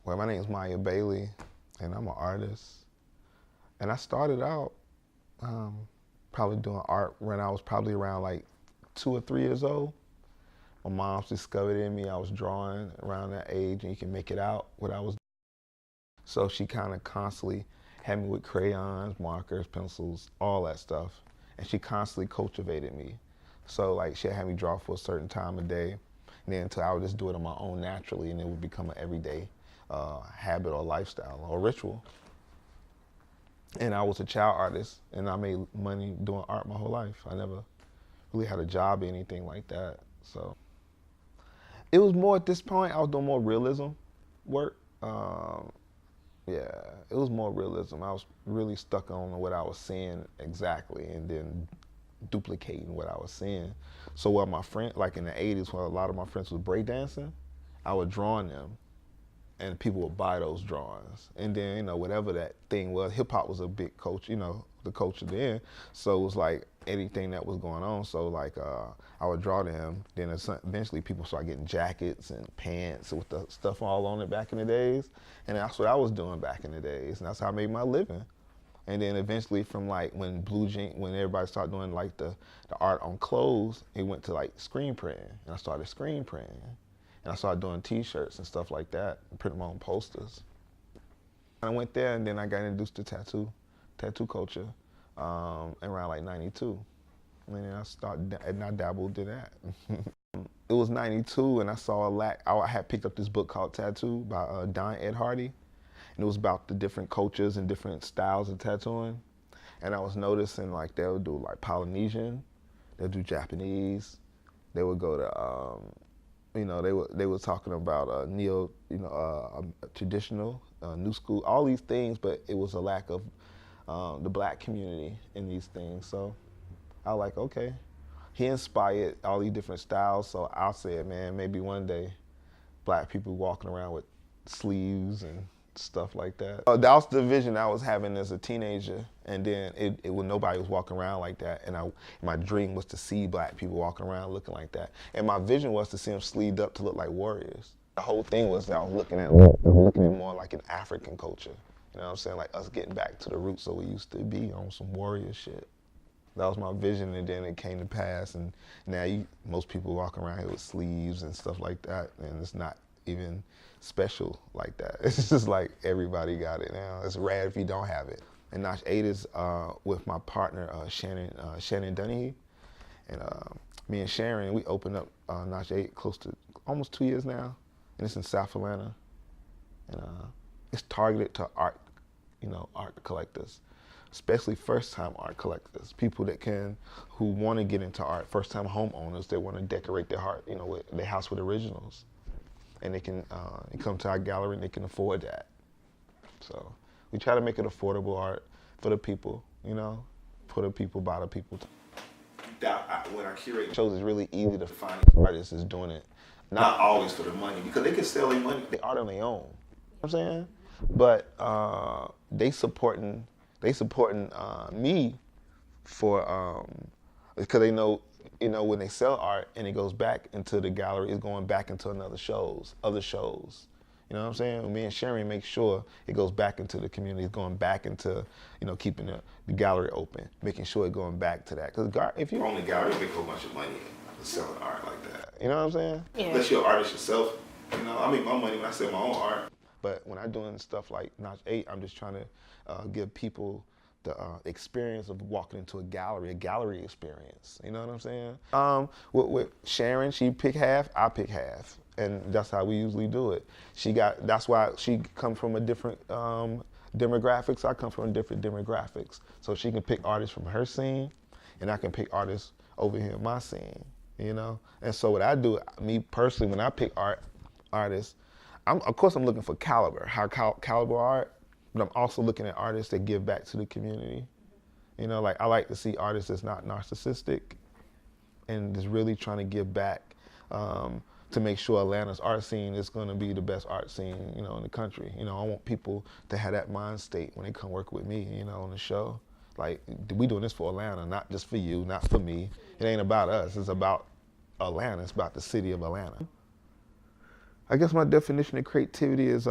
Well, my name is Miya Bailey, and I'm an artist. And I started out probably doing art when I was probably around like 2 or 3 years old. My mom's discovered in me I was drawing around that age, and you can make it out what I was. So she kind of constantly had me with crayons, markers, pencils, all that stuff. And she constantly cultivated me. So like she'd have me draw for a certain time of day, and then until I would just do it on my own naturally, and it would become an everyday habit or lifestyle or ritual. And I was a child artist, and I made money doing art my whole life. I never really had a job or anything like that. So it was more at this point, I was doing more realism work. Yeah, it was more realism. I was really stuck on what I was seeing exactly, and then duplicating what I was seeing. So while my friend, like in the 80s, when a lot of my friends was breakdancing, I would draw on them, and people would buy those drawings. And then, you know, whatever that thing was, hip hop was a big culture, you know, the culture then. So it was like anything that was going on. So like I would draw them. Then eventually people started getting jackets and pants with the stuff all on it back in the days. And that's what I was doing back in the days. And that's how I made my living. And then eventually from like when when everybody started doing like the art on clothes, it went to like screen printing. And I started screen printing. And I started doing t-shirts and stuff like that, and printing my own posters. I went there, and then I got introduced to tattoo culture around like 92. And then I dabbled in that. It was 92, and I saw I had picked up this book called Tattoo by Don Ed Hardy. And it was about the different cultures and different styles of tattooing. And I was noticing like they would do like Polynesian, they'll do Japanese, they would go to, you know, they were talking about traditional, new school, all these things, but it was a lack of the black community in these things. So I was like, okay. He inspired all these different styles, so I said, man, maybe one day black people walking around with sleeves and stuff like that. That was the vision I was having as a teenager, and then when nobody was walking around like that, and my dream was to see black people walking around looking like that, and my vision was to see them sleeved up to look like warriors. The whole thing was that I was looking at more like an African culture, you know what I'm saying, like us getting back to the roots that we used to be on some warrior shit. That was my vision, and then it came to pass, and now most people walk around here with sleeves and stuff like that, and it's not even special like that. It's just like everybody got it now. It's rare if you don't have it. And Notch 8 is with my partner, Shannon Dunahee. And me and Sharon, we opened up Notch 8 close to almost 2 years now. And it's in South Atlanta. And it's targeted to art collectors, especially first-time art collectors, people who want to get into art, first-time homeowners that want to decorate their house with originals. And they can come to our gallery and they can afford that. So we try to make it affordable art for the people, you know, for the people, by the people. When I curate shows, it's really easy to find artists is doing it, not always for the money, because they can sell their money, they art on their own. You know what I'm saying? But they supporting me for because they know, you know, when they sell art and it goes back into the gallery, it's going back into other shows. You know what I'm saying? Me and Sharon make sure it goes back into the community, it's going back into, you know, keeping the gallery open, making sure it's going back to that. Because if you own a gallery, you make a whole bunch of money selling art like that. You know what I'm saying? Yeah. Unless you're an artist yourself, you know, I make my money when I sell my own art. But when I'm doing stuff like Notch 8, I'm just trying to give people the experience of walking into a gallery experience. You know what I'm saying? With Sharon, she pick half, I pick half. And that's how we usually do it. That's why she comes from a different demographics, I come from different demographics. So she can pick artists from her scene, and I can pick artists over here in my scene, you know? And so what I do, me personally, when I pick artists, of course I'm looking for caliber, high caliber art, but I'm also looking at artists that give back to the community. You know, like I like to see artists that's not narcissistic and just really trying to give back to make sure Atlanta's art scene is going to be the best art scene, you know, in the country. You know, I want people to have that mind state when they come work with me, you know, on the show. Like, we doing this for Atlanta, not just for you, not for me. It ain't about us, it's about Atlanta, it's about the city of Atlanta. I guess my definition of creativity is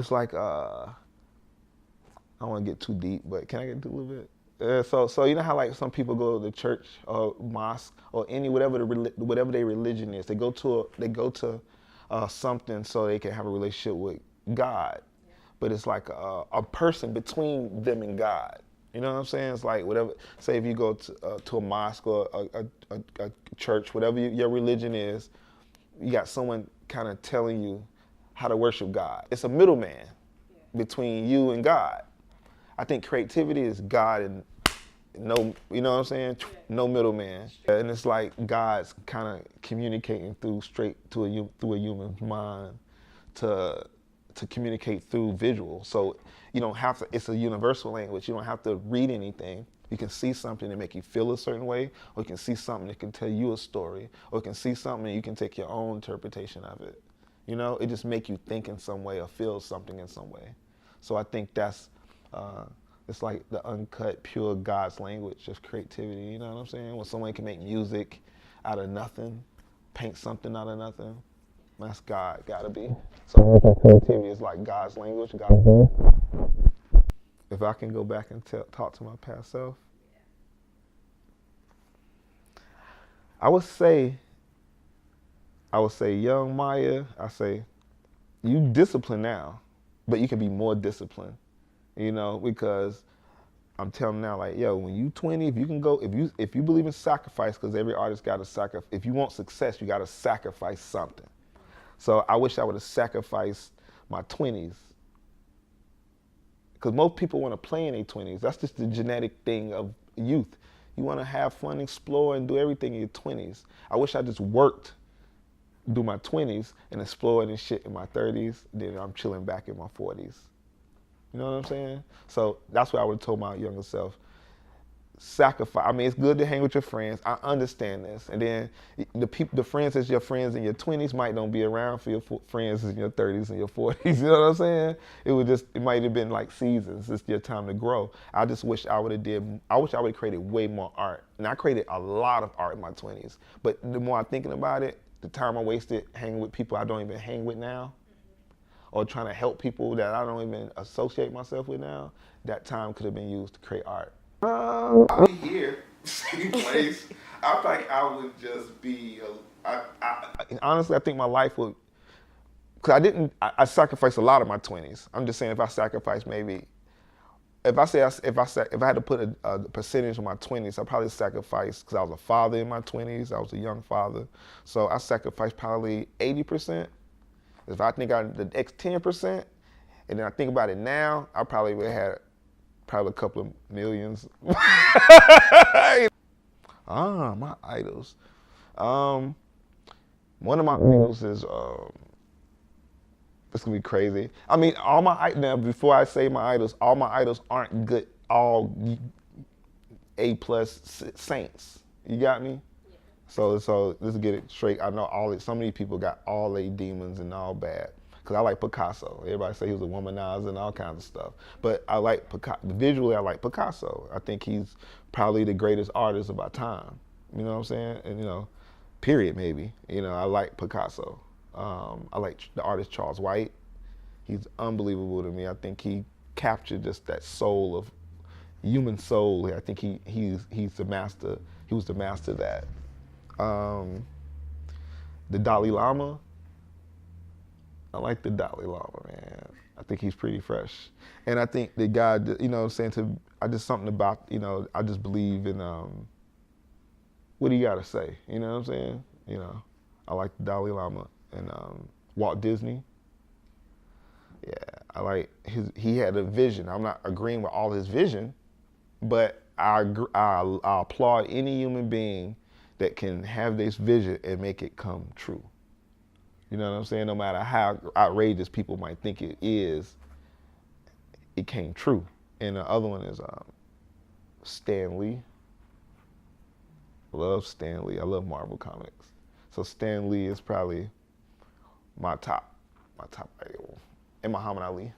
it's like I don't want to get too deep, but can I get a little bit? So you know how like some people go to the church or mosque or any whatever their religion is, they go to something so they can have a relationship with God, but it's like a person between them and God. You know what I'm saying? It's like whatever. Say if you go to a mosque or a church, whatever your religion is, you got someone kind of telling you how to worship God. It's a middleman between you and God. I think creativity is God and no, you know what I'm saying? No middleman. And it's like God's kind of communicating straight to through a human's mind to communicate through visual. So you don't have to, it's a universal language. You don't have to read anything. You can see something that make you feel a certain way, or you can see something that can tell you a story, or you can see something and you can take your own interpretation of it. You know, it just make you think in some way or feel something in some way. So I think that's, it's like the uncut, pure God's language, just creativity, you know what I'm saying? When someone can make music out of nothing, paint something out of nothing, that's God, gotta be. So creativity is like God's language, God's voice. If I can go back and talk to my past self, I would say, young Maya, I say, you disciplined now, but you can be more disciplined, you know, because I'm telling them now, like, yo, when you 20, if you can go, if you believe in sacrifice, because every artist got to sacrifice. If you want success, you got to sacrifice something. So I wish I would have sacrificed my 20s, because most people want to play in their 20s. That's just the genetic thing of youth. You want to have fun, explore, and do everything in your 20s. I wish I just worked, do my 20s, and explored and shit in my 30s. Then I'm chilling back in my 40s. You know what I'm saying? So that's what I would have told my younger self. Sacrifice. I mean, it's good to hang with your friends. I understand this. And then the friends that's your friends in your 20s might don't be around for your friends in your 30s and your 40s. You know what I'm saying? It might have been like seasons. It's your time to grow. I just wish I would have created way more art. And I created a lot of art in my 20s. But the more I'm thinking about it, the time I wasted hanging with people I don't even hang with now, or trying to help people that I don't even associate myself with now, that time could have been used to create art. I'll be here, same place. I think I would just be, honestly, I think my life would, because I sacrificed a lot of my 20s. I'm just saying if I sacrificed maybe, if I had to put a percentage of my 20s, I probably sacrificed, because I was a father in my 20s, I was a young father. So I sacrificed probably 80%. If I think the next 10%, and then I think about it now, I probably would have had a couple of millions. My idols. One of my idols is, it's gonna be crazy. I mean, now before I say my idols, all my idols aren't good, all A+ saints. You got me? So let's get it straight. I know some of these people got all they demons and all bad. Because I like Picasso. Everybody say he was a womanizer and all kinds of stuff. But I like visually, I like Picasso. I think he's probably the greatest artist of our time. You know what I'm saying? And you know, period maybe. You know, I like Picasso. I like the artist Charles White. He's unbelievable to me. I think he captured just that soul of human soul. I think he's the master. He was the master of that. The Dalai Lama, I like the Dalai Lama, man. I think he's pretty fresh. And I think the guy, you know what I'm saying, I just something about, you know, I just believe in, what do you gotta say? You know what I'm saying? You know, I like the Dalai Lama and Walt Disney. Yeah, I like he had a vision. I'm not agreeing with all his vision, but I applaud any human being that can have this vision and make it come true. You know what I'm saying? No matter how outrageous people might think it is, it came true. And the other one is Stan Lee. Love Stan Lee. I love Marvel comics. So Stan Lee is probably my top idol. And Muhammad Ali.